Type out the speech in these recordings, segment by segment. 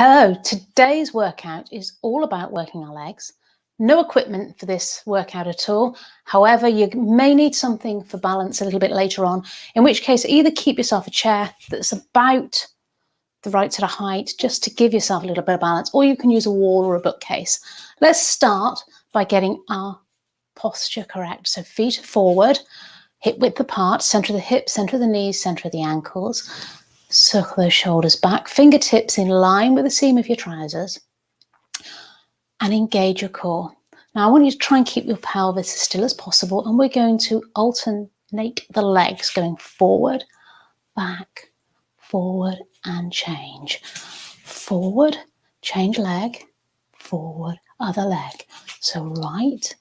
Hello, today's workout is all about working our legs. No equipment for this workout at all. However, you may need something for balance a little bit later on, in which case either keep yourself a chair that's about the right sort of height just to give yourself a little bit of balance, or you can use a wall or a bookcase. Let's start by getting our posture correct. So feet forward, hip width apart, center of the hips, center of the knees, center of the ankles. Circle those shoulders back, fingertips in line with the seam of your trousers, and engage your core. Now I want you to try and keep your pelvis as still as possible, and we're going to alternate the legs going forward, back, forward, and change. Forward, change leg, forward, other leg. So right,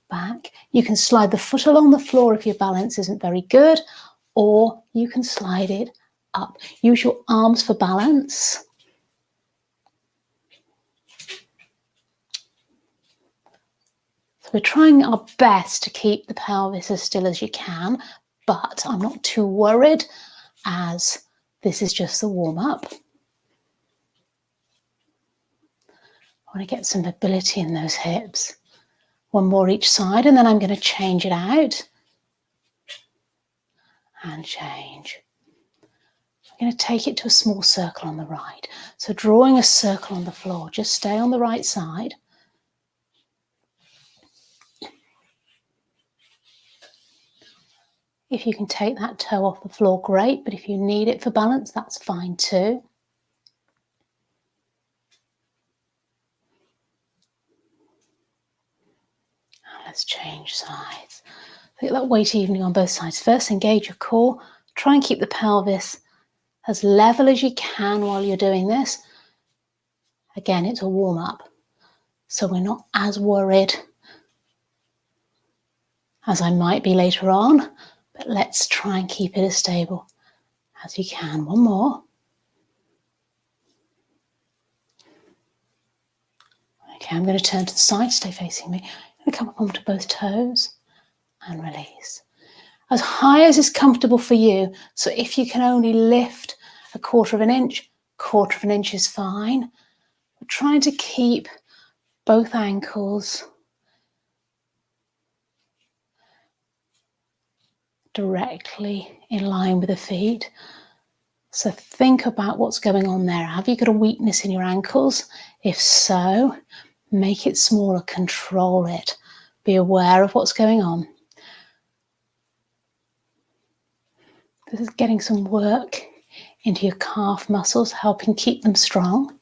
back. You can slide the foot along the floor if your balance isn't very good, or you can slide it up. Use your arms for balance. So we're trying our best to keep the pelvis as still as you can, but I'm not too worried as this is just the warm-up. I want to get some mobility in those hips. One more each side, and then I'm going to change it out. And change. I'm going to take it to a small circle on the right. So drawing a circle on the floor, just stay on the right side. If you can take that toe off the floor, great, but if you need it for balance, that's fine too. Now let's change sides. Get that weight evening on both sides. First, engage your core. Try and keep the pelvis as level as you can while you're doing this. Again, it's a warm-up, so we're not as worried as I might be later on, but let's try and keep it as stable as you can. One more. Okay, I'm going to turn to the side, stay facing me. I'm going to come up onto both toes and release. As high as is comfortable for you, so if you can only lift a quarter of an inch is fine. We're trying to keep both ankles directly in line with the feet. So think about what's going on there. Have you got a weakness in your ankles? If so, make it smaller, control it. Be aware of what's going on. This is getting some work into your calf muscles, helping keep them strong.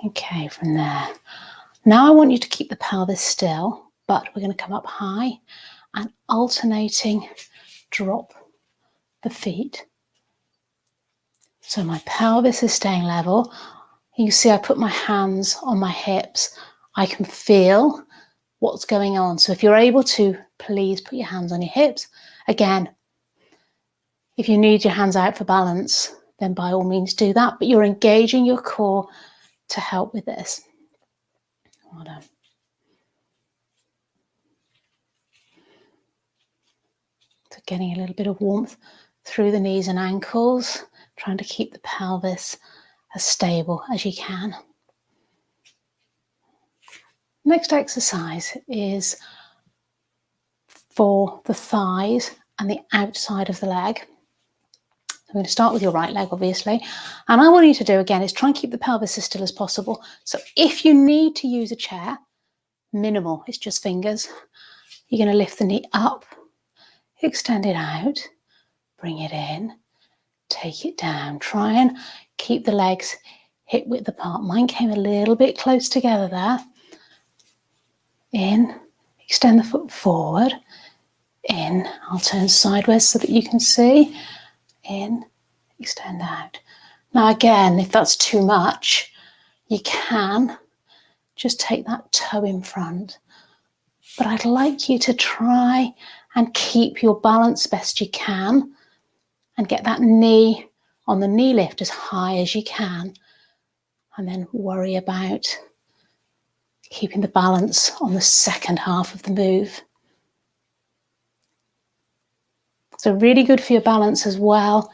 Okay, from there. Now I want you to keep the pelvis still, but we're going to come up high and alternating drop the feet. So my pelvis is staying level. You see I put my hands on my hips. I can feel what's going on. So if you're able to, please put your hands on your hips. Again, if you need your hands out for balance, then by all means do that, but you're engaging your core to help with this. Well done. So getting a little bit of warmth through the knees and ankles, trying to keep the pelvis as stable as you can. Next exercise is for the thighs and the outside of the leg. I'm going to start with your right leg, obviously. And I want you to do, again, is try and keep the pelvis as still as possible. So if you need to use a chair, minimal, it's just fingers. You're going to lift the knee up, extend it out, bring it in, take it down. Try and keep the legs hip width apart. Mine came a little bit close together there. In, extend the foot forward. In, I'll turn sideways so that you can see. In, extend out. Now again, if that's too much, you can just take that toe in front. But I'd like you to try and keep your balance best you can and get that knee on the knee lift as high as you can, and then worry about keeping the balance on the second half of the move. So really good for your balance as well,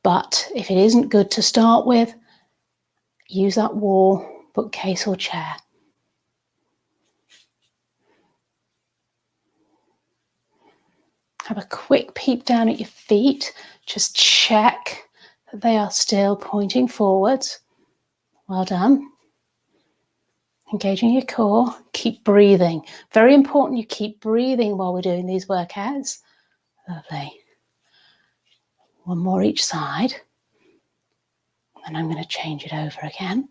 but if it isn't good to start with, use that wall, bookcase or chair. Have a quick peep down at your feet. Just check that they are still pointing forwards. Well done. Engaging your core. Keep breathing. Very important you keep breathing while we're doing these workouts. Lovely. One more each side. And I'm going to change it over again.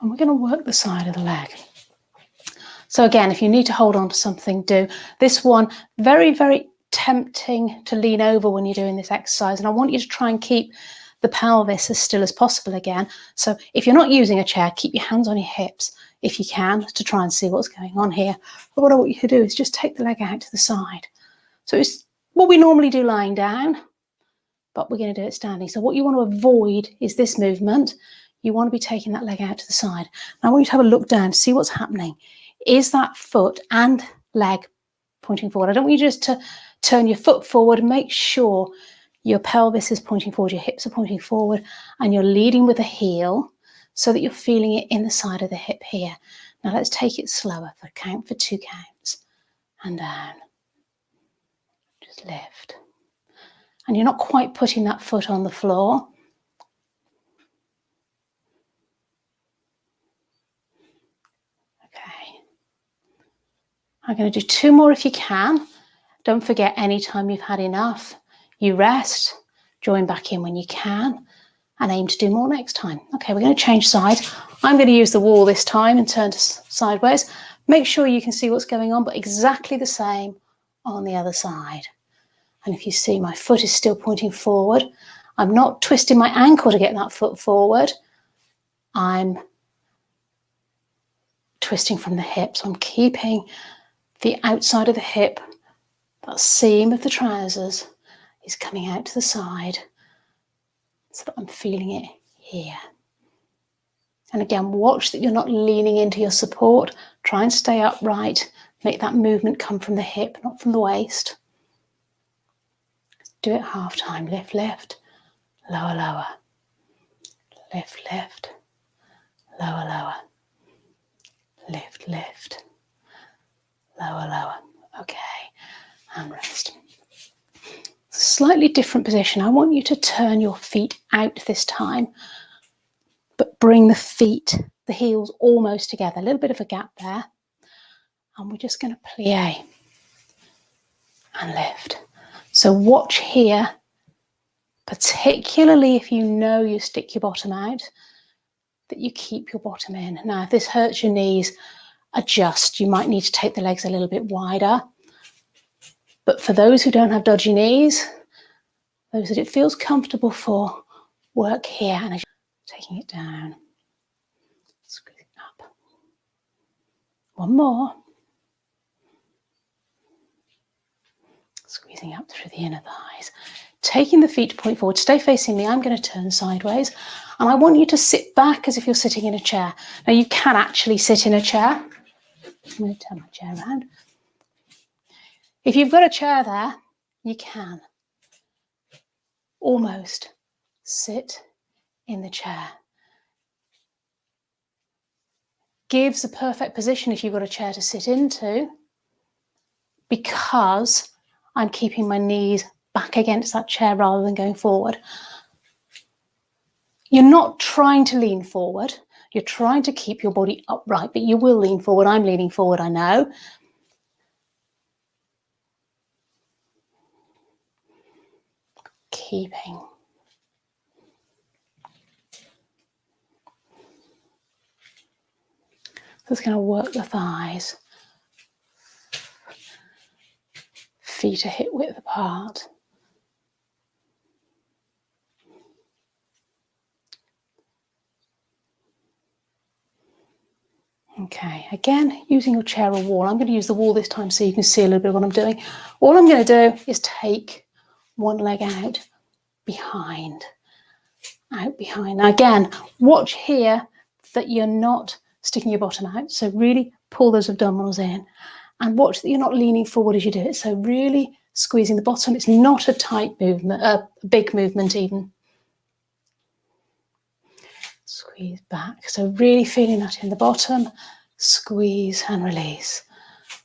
And we're going to work the side of the leg. So again, if you need to hold on to something, do. This one, very, very tempting to lean over when you're doing this exercise. And I want you to try and keep the pelvis as still as possible again. So if you're not using a chair, keep your hands on your hips if you can, to try and see what's going on here. But what I want you to do is just take the leg out to the side. So it's what we normally do lying down, but we're going to do it standing. So what you want to avoid is this movement. You want to be taking that leg out to the side. Now I want you to have a look down, see what's happening. Is that foot and leg pointing forward? I don't want you just to turn your foot forward. Make sure your pelvis is pointing forward, your hips are pointing forward, and you're leading with the heel so that you're feeling it in the side of the hip here. Now let's take it slower. Count for 2 counts. And down. Just lift. And you're not quite putting that foot on the floor. Okay. I'm going to do 2 more if you can. Don't forget, anytime you've had enough, you rest, join back in when you can, and aim to do more next time. Okay, we're going to change sides. I'm going to use the wall this time and turn to sideways. Make sure you can see what's going on, but exactly the same on the other side. And if you see, my foot is still pointing forward. I'm not twisting my ankle to get that foot forward. I'm twisting from the hip. So I'm keeping the outside of the hip, that seam of the trousers is coming out to the side so that I'm feeling it here. And again, watch that you're not leaning into your support. Try and stay upright. Make that movement come from the hip, not from the waist. Do it half time. Lift, lift, lower, lower. Lift, lift, lower, lower. Lift, lift, lower, lower. Okay, and rest. Slightly different position. I want you to turn your feet out this time, but bring the feet, the heels almost together. A little bit of a gap there. And we're just going to plie and lift. So watch here, particularly if you know you stick your bottom out, that you keep your bottom in. Now, if this hurts your knees, adjust. You might need to take the legs a little bit wider. But for those who don't have dodgy knees, those that it feels comfortable for, work here and taking it down. Squeeze it up. One more. Squeezing up through the inner thighs. Taking the feet to point forward. Stay facing me. I'm going to turn sideways. And I want you to sit back as if you're sitting in a chair. Now, you can actually sit in a chair. I'm going to turn my chair around. If you've got a chair there, you can almost sit in the chair. Gives a perfect position if you've got a chair to sit into, because I'm keeping my knees back against that chair rather than going forward. You're not trying to lean forward. You're trying to keep your body upright, but you will lean forward. I'm leaning forward, I know. Keeping. Just going to work the thighs. Feet are hip width apart. Okay, again, using your chair or wall. I'm going to use the wall this time so you can see a little bit of what I'm doing. All I'm going to do is take one leg out behind. Out behind. Now again, watch here that you're not sticking your bottom out. So really pull those abdominals in. And watch that you're not leaning forward as you do it. So really squeezing the bottom. It's not a tight movement, a big movement even. Squeeze back. So really feeling that in the bottom. Squeeze and release.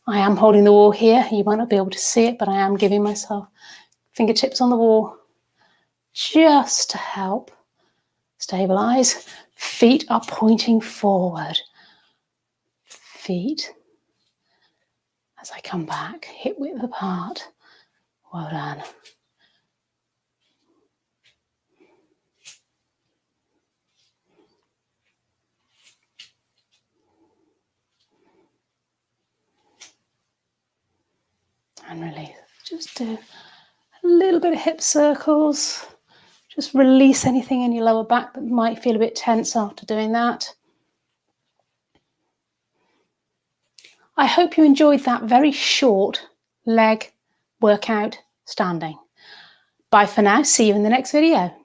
I am holding the wall here. You might not be able to see it, but I am giving myself fingertips on the wall just to help stabilize. Feet are pointing forward. Feet, as I come back, hip width apart. Well done. And release. Just do a little bit of hip circles. Just release anything in your lower back that might feel a bit tense after doing that. I hope you enjoyed that very short leg workout standing. Bye for now. See you in the next video.